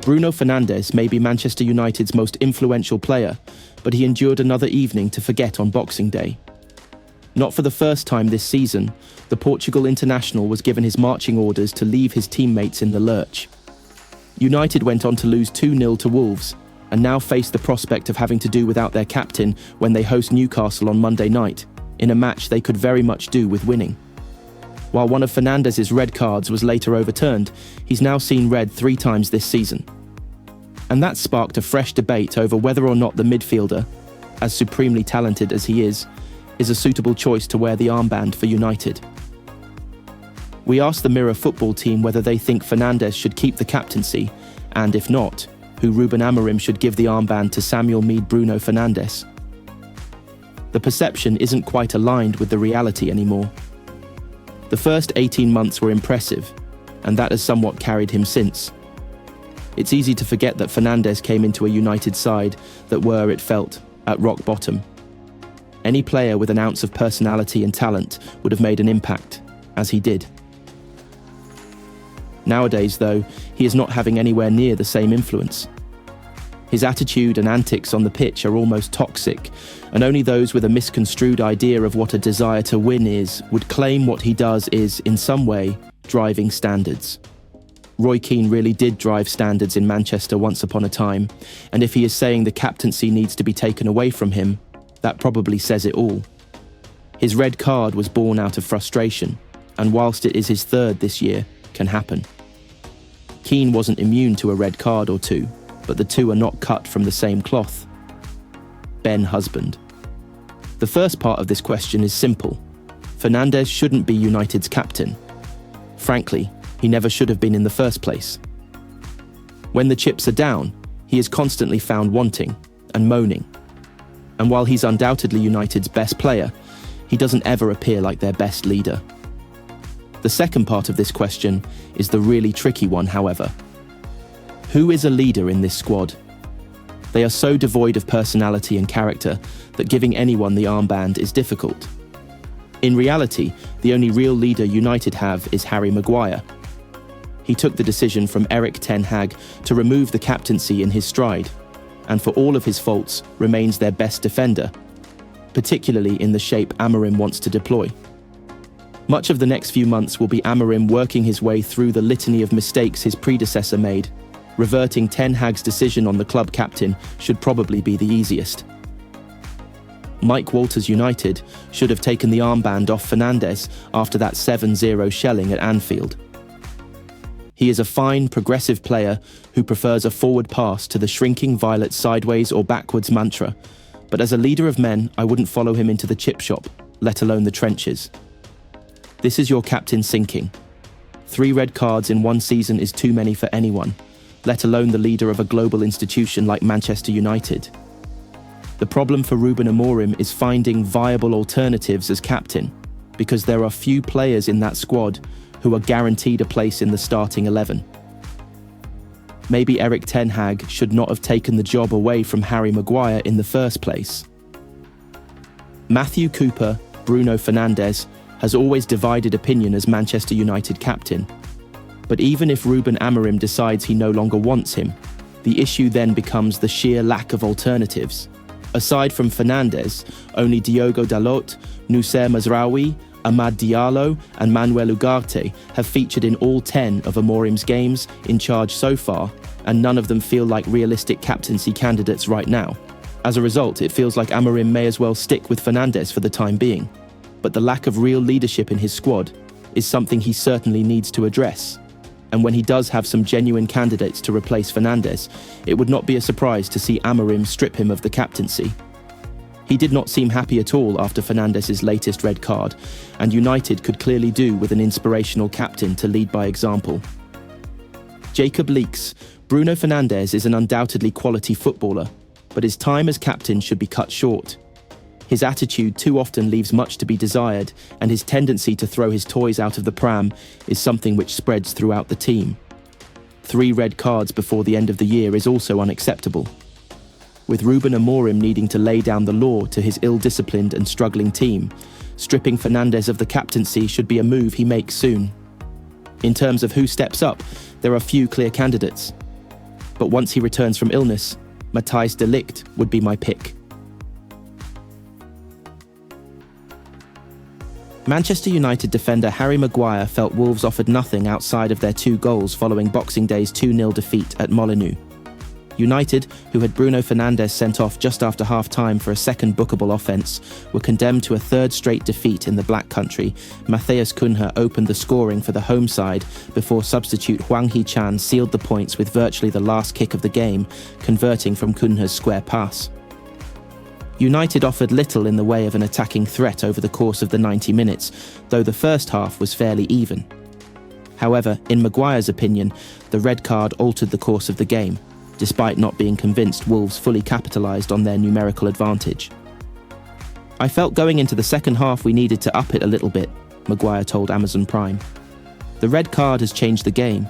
Bruno Fernandes may be Manchester United's most influential player, but he endured another evening to forget on Boxing Day. Not for the first time this season, the Portugal international was given his marching orders to leave his teammates in the lurch. United went on to lose 2-0 to Wolves, and now face the prospect of having to do without their captain when they host Newcastle on Monday night, in a match they could very much do with winning. While one of Fernandes' red cards was later overturned, he's now seen red 3 times this season. And that sparked a fresh debate over whether or not the midfielder, as supremely talented as he is a suitable choice to wear the armband for United. We asked the Mirror football team whether they think Fernandes should keep the captaincy, and if not, who RUBEN Amorim should give the armband to Samuel Mead Bruno Fernandes. The perception isn't quite aligned with the reality anymore. The first 18 months were impressive, and that has somewhat carried him since. It's easy to forget that Fernandes came into a United side that were, it felt, at rock bottom. Any player with an ounce of personality and talent would have made an impact, as he did. Nowadays, though, he is not having anywhere near the same influence. His attitude and antics on the pitch are almost toxic, and only those with a misconstrued idea of what a desire to win is would claim what he does is, in some way, driving standards. Roy Keane really did drive standards in Manchester once upon a time, and if he is saying the captaincy needs to be taken away from him, that probably says it all. His red card was born out of frustration, and whilst it is his 3rd this year, can happen. Keane wasn't immune to a red card or 2, but the 2 are not cut from the same cloth. Ben Husband. The first part of this question is simple. Fernandes shouldn't be United's captain. Frankly, he never should have been in the first place. When the chips are down, he is constantly found wanting and moaning. And while he's undoubtedly United's best player, he doesn't ever appear like their best leader. The second part of this question is the really tricky one, however. Who is a leader in this squad? They are so devoid of personality and character that giving anyone the armband is difficult. In reality, the only real leader United have is Harry Maguire. He took the decision from Erik Ten Hag to remove the captaincy in his stride, and for all of his faults remains their best defender, particularly in the shape Amorim wants to deploy. Much of the next few months will be Amorim working his way through the litany of mistakes his predecessor made. Reverting Ten Hag's decision on the club captain should probably be the easiest. Mike Walters United should have taken the armband off Fernandes after that 7-0 shelling at Anfield. He is a fine, progressive player who prefers a forward pass to the shrinking violet sideways or backwards mantra, but as a leader of men, I wouldn't follow him into the chip shop, let alone the trenches. This is your captain sinking. 3 red cards in one season is too many for anyone, let alone the leader of a global institution like Manchester United. The problem for RUBEN Amorim is finding viable alternatives as captain, because there are few players in that squad who are guaranteed a place in the starting 11. Maybe Erik Ten Hag should not have taken the job away from Harry Maguire in the first place. Matthew Cooper, Bruno Fernandes, has always divided opinion as Manchester United captain. But even if RUBEN Amorim decides he no longer wants him, the issue then becomes the sheer lack of alternatives. Aside from Fernandes, only Diogo Dalot, Noussair Mazraoui, Amad Diallo and Manuel Ugarte have featured in all 10 of Amorim's games in charge so far, and none of them feel like realistic captaincy candidates right now. As a result, it feels like Amorim may as well stick with Fernandes for the time being. But the lack of real leadership in his squad is something he certainly needs to address. And when he does have some genuine candidates to replace Fernandes, it would not be a surprise to see Amorim strip him of the captaincy. He did not seem happy at all after Fernandes' latest red card, and United could clearly do with an inspirational captain to lead by example. Jacob leaks, Bruno Fernandes is an undoubtedly quality footballer, but his time as captain should be cut short. His attitude too often leaves much to be desired, and his tendency to throw his toys out of the pram is something which spreads throughout the team. 3 red cards before the end of the year is also unacceptable. With RUBEN Amorim needing to lay down the law to his ill-disciplined and struggling team, stripping Fernandes of the captaincy should be a move he makes soon. In terms of who steps up, there are few clear candidates. but once he returns from illness, Matthijs de Ligt would be my pick. Manchester United defender Harry Maguire felt Wolves offered nothing outside of their 2 goals following Boxing Day's 2-0 defeat at Molineux. United, who had Bruno Fernandes sent off just after half-time for a second bookable offence, were condemned to a 3rd straight defeat in the Black Country. Matheus Cunha opened the scoring for the home side before substitute Hwang Hee-chan sealed the points with virtually the last kick of the game, converting from Cunha's square pass. United offered little in the way of an attacking threat over the course of the 90 minutes, though the first half was fairly even. However, in Maguire's opinion, the red card altered the course of the game, despite not being convinced Wolves fully capitalised on their numerical advantage. "I felt going into the second half we needed to up it a little bit," Maguire told Amazon Prime. "The red card has changed the game.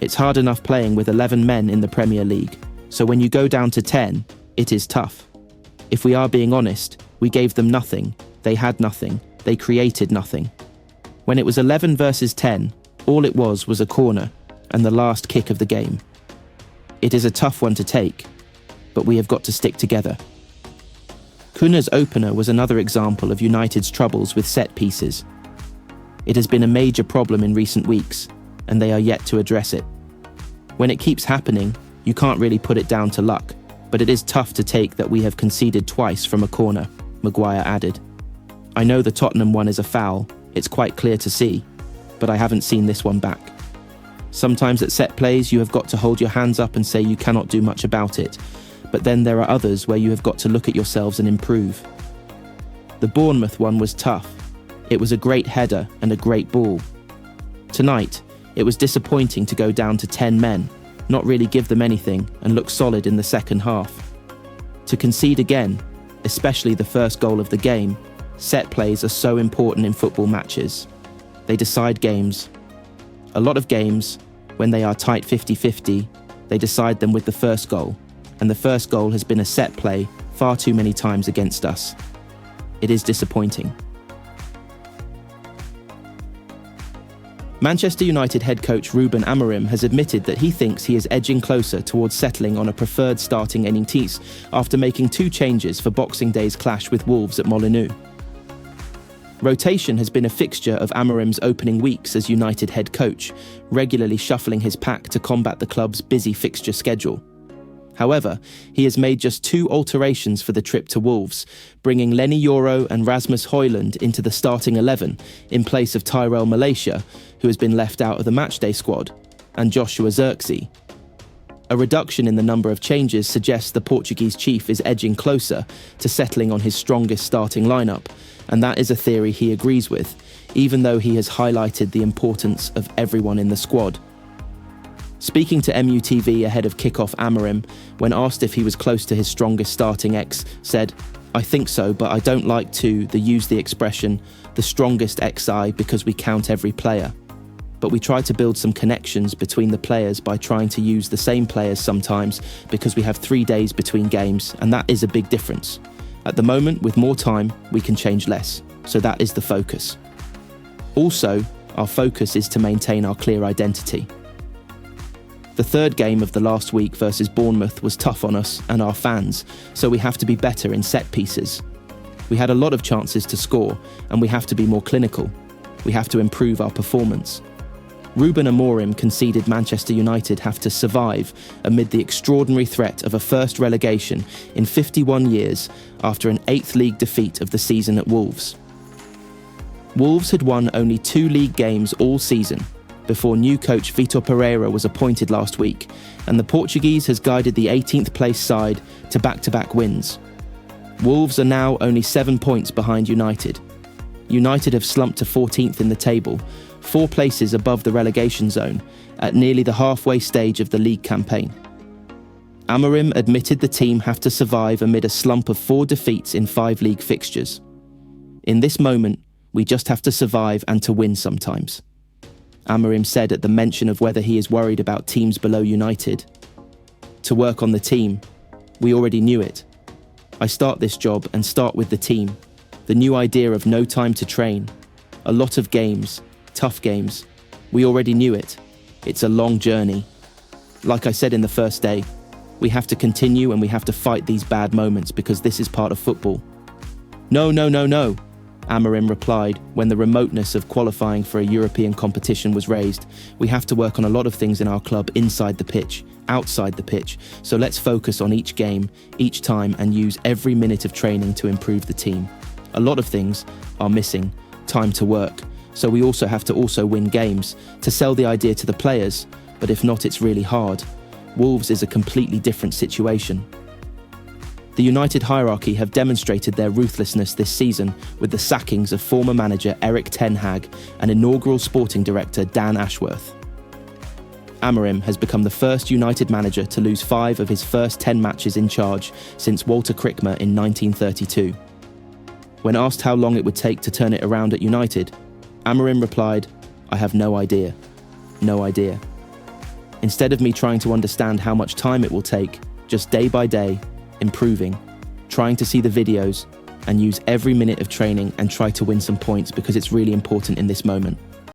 It's hard enough playing with 11 men in the Premier League, so when you go down to 10, it is tough. If we are being honest, we gave them nothing, they had nothing, they created nothing. When it was 11 versus 10, all it was a corner and the last kick of the game. It is a tough one to take, but we have got to stick together." Cunha's opener was another example of United's troubles with set pieces. It has been a major problem in recent weeks, and they are yet to address it. When it keeps happening, you can't really put it down to luck, but it is tough to take that we have conceded twice from a corner, Maguire added. "I know the Tottenham one is a foul, it's quite clear to see, but I haven't seen this one back. Sometimes at set plays you have got to hold your hands up and say you cannot do much about it, but then there are others where you have got to look at yourselves and improve. The Bournemouth one was tough. It was a great header and a great ball. Tonight, it was disappointing to go down to 10 men, not really give them anything, and look solid in the second half. To concede again, especially the first goal of the game, set plays are so important in football matches. They decide games. A lot of games, when they are tight 50-50, they decide them with the first goal, and the first goal has been a set play far too many times against us. It is disappointing." Manchester United head coach RUBEN Amorim has admitted that he thinks he is edging closer towards settling on a preferred starting 11 after making 2 changes for Boxing Day's clash with Wolves at Molineux. Rotation has been a fixture of Amorim's opening weeks as United head coach, regularly shuffling his pack to combat the club's busy fixture schedule. However, he has made just 2 alterations for the trip to Wolves, bringing Leny Yoro and Rasmus Højlund into the starting 11 in place of Tyrell Malacia, who has been left out of the matchday squad, and Joshua Zirkzee. A reduction in the number of changes suggests the Portuguese chief is edging closer to settling on his strongest starting lineup, and that is a theory he agrees with, even though he has highlighted the importance of everyone in the squad. Speaking to MUTV ahead of kickoff, Amorim, when asked if he was close to his strongest starting X, said, "I think so, but I don't like to use the expression, the strongest XI, because we count every player. But we try to build some connections between the players by trying to use the same players sometimes because we have 3 days between games, and that is a big difference. At the moment, with more time, we can change less, so that is the focus. Also, our focus is to maintain our clear identity. The third game of the last week versus Bournemouth was tough on us and our fans, so we have to be better in set pieces. We had a lot of chances to score, and we have to be more clinical. We have to improve our performance." RUBEN Amorim conceded Manchester United have to survive amid the extraordinary threat of a first relegation in 51 years after an 8th league defeat of the season at Wolves. Wolves had won only 2 league games all season, before new coach Vitor Pereira was appointed last week, and the Portuguese has guided the 18th place side to back-to-back wins. Wolves are now only 7 points behind United. United have slumped to 14th in the table, 4 places above the relegation zone, at nearly the halfway stage of the league campaign. Amorim admitted the team have to survive amid a slump of 4 defeats in 5 league fixtures. "In this moment, we just have to survive and to win sometimes," Amorim said at the mention of whether he is worried about teams below United. "To work on the team, we already knew it. I start this job and start with the team. The new idea of no time to train. A lot of games, tough games. We already knew it. It's a long journey. Like I said in the first day, we have to continue and we have to fight these bad moments because this is part of football. No, no, no, no, Amorim replied when the remoteness of qualifying for a European competition was raised. We have to work on a lot of things in our club inside the pitch, outside the pitch, so let's focus on each game, each time, and use every minute of training to improve the team. A lot of things are missing, time to work, so we also have to win games, to sell the idea to the players, but if not, it's really hard. Wolves is a completely different situation. The United hierarchy have demonstrated their ruthlessness this season with the sackings of former manager Erik Ten Hag and inaugural sporting director Dan Ashworth. Amorim has become the first United manager to lose 5 of his first 10 matches in charge since Walter Krikmer in 1932. When asked how long it would take to turn it around at United, Amorim replied, "I have no idea. No idea." Instead of me trying to understand how much time it will take, just day by day, improving, trying to see the videos and use every minute of training and try to win some points because it's really important in this moment.